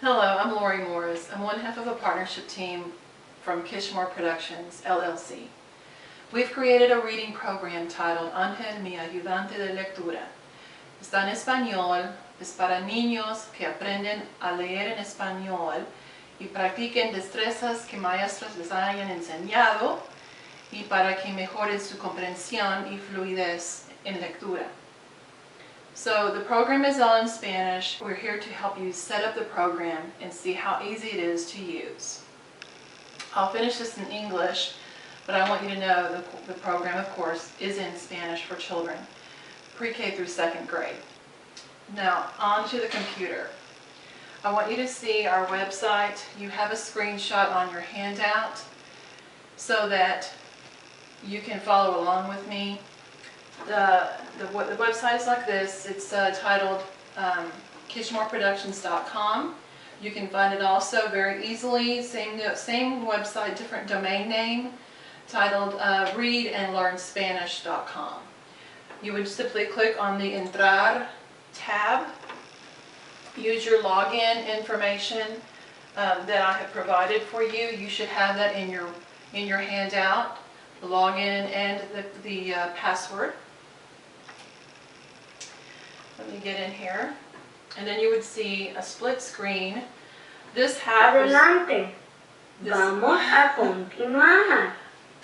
Hello, I'm Lori Morris. I'm one half of a partnership team from Kishmore Productions, LLC. We've created a reading program titled Ángel mi ayudante de lectura. Está en español, es para niños que aprenden a leer en español y practiquen destrezas que maestros les hayan enseñado y para que mejoren su comprensión y fluidez en lectura. So the program is all in Spanish. We're here to help you set up the program and see how easy it is to use. I'll finish this in English, but I want you to know the program, of course, is in Spanish for children, pre-K through 2nd grade. Now, on to the computer. I want you to see our website. You have a screenshot on your handout so that you can follow along with me. The website is like this. It's titled kishmoreproductions.com. You can find it also very easily, same website, different domain name, titled readandlearnspanish.com. You would simply click on the Entrar tab, use your login information that I have provided for you. You should have that in your handout, the login and the password. Let me get in here, and then you would see a split screen. This Adelante. Vamos a continuar.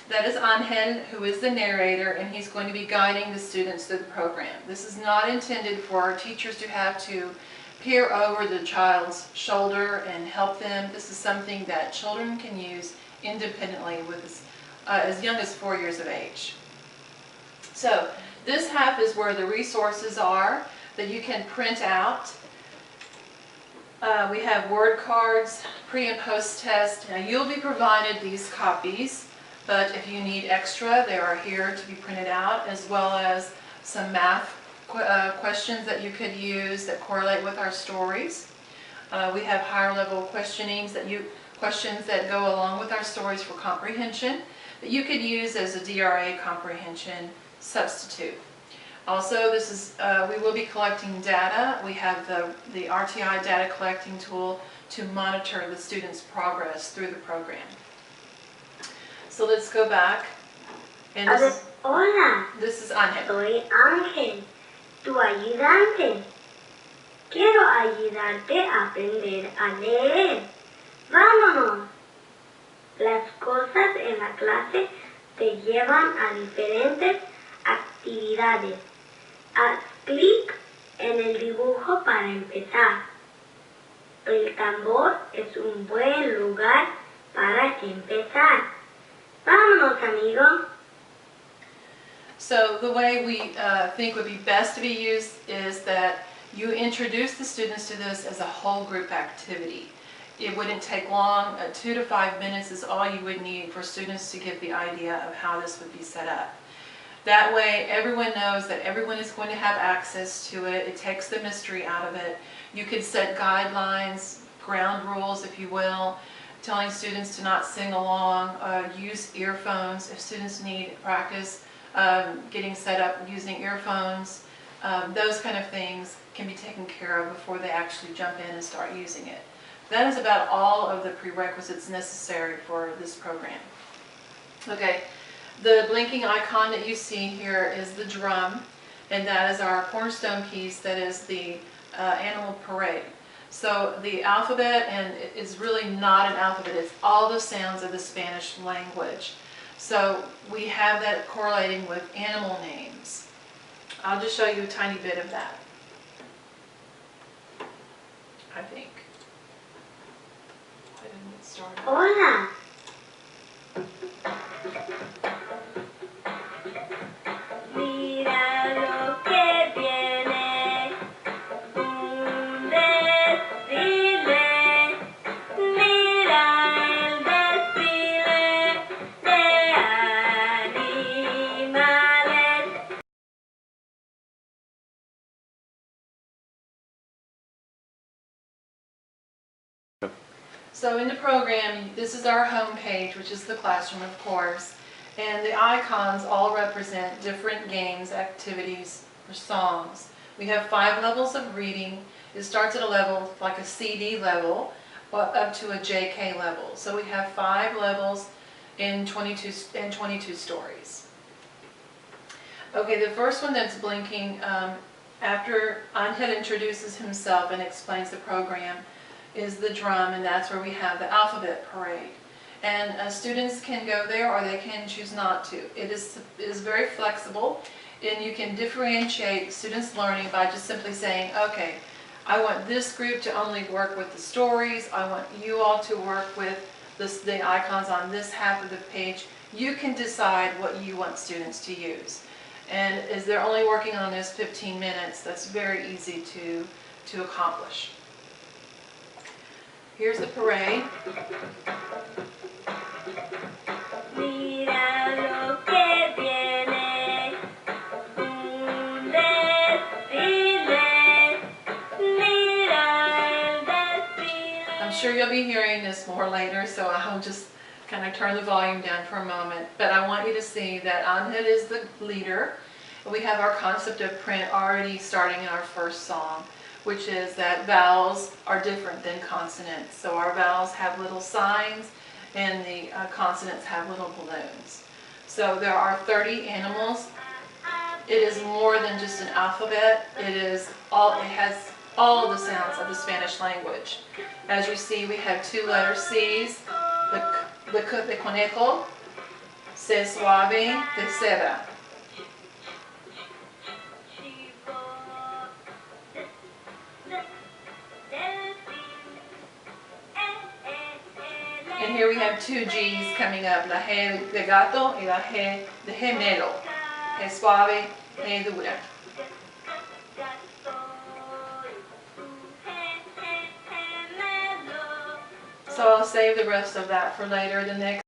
That is Ángel, who is the narrator, and he's going to be guiding the students through the program. This is not intended for our teachers to have to peer over the child's shoulder and help them. This is something that children can use independently with as young as 4 years of age. So this half is where the resources are that you can print out. We have word cards, pre and post test. Now you'll be provided these copies, but if you need extra, they are here to be printed out, as well as some math questions that you could use that correlate with our stories. We have higher level questions that go along with our stories for comprehension that you could use as a DRA comprehension substitute. Also, this is we will be collecting data. We have the RTI data collecting tool to monitor the students' progress through the program. So let's go back. And Hola. This is Ángel. Soy Ángel, tu ayudante. Quiero ayudarte a aprender a leer. ¡Vámonos! Las cosas en la clase te llevan a diferentes actividades. Haz clic en el dibujo para empezar. El tambor es un buen lugar para empezar. ¡Vámonos, amigo! So the way we think would be best to be used is that you introduce the students to this as a whole group activity. It wouldn't take long. 2 to 5 minutes is all you would need for students to get the idea of how this would be set up. That way everyone knows that everyone is going to have access to it. It takes the mystery out of it. You could set guidelines, ground rules if you will, telling students to not sing along, use earphones if students need practice getting set up using earphones. Those kind of things can be taken care of before they actually jump in and start using it. That is about all of the prerequisites necessary for this program. Okay, the blinking icon that you see here is the drum, and that is our cornerstone piece that is the animal parade. So the alphabet, and it is really not an alphabet, it's all the sounds of the Spanish language. So we have that correlating with animal names. I'll just show you a tiny bit of that, I think. I didn't get started. Hola. Mira lo que viene, un desfile. Mira el desfile de animales. So in the program, this is our home page, which is the classroom, of course, and the icons all represent different games, activities, or songs. We have 5 levels of reading, It starts at a level like a CD level up to a JK level. So we have 5 levels in 22 stories. Okay, the first one that's blinking after Angel introduces himself and explains the program is the drum, and that's where we have the alphabet parade. And students can go there or they can choose not to. It is very flexible, and you can differentiate students' learning by just simply saying, okay, I want this group to only work with the stories. I want you all to work with the icons on this half of the page. You can decide what you want students to use. And as they're only working on this 15 minutes, that's very easy to accomplish. Here's the parade. Mira lo que viene, un desfile, mira el desfile. I'm sure you'll be hearing this more later, so I'll just kind of turn the volume down for a moment. But I want you to see that Angel is the leader. We have our concept of print already starting in our first song, which is that vowels are different than consonants. So our vowels have little signs and the consonants have little balloons. So there are 30 animals. It is more than just an alphabet. It has all the sounds of the Spanish language. As you see, we have 2 letter C's, the C de conejo, C suave de seda. And here we have 2 G's coming up, la G de gato y la G de gemelo. G suave, G dura. So I'll save the rest of that for later. The next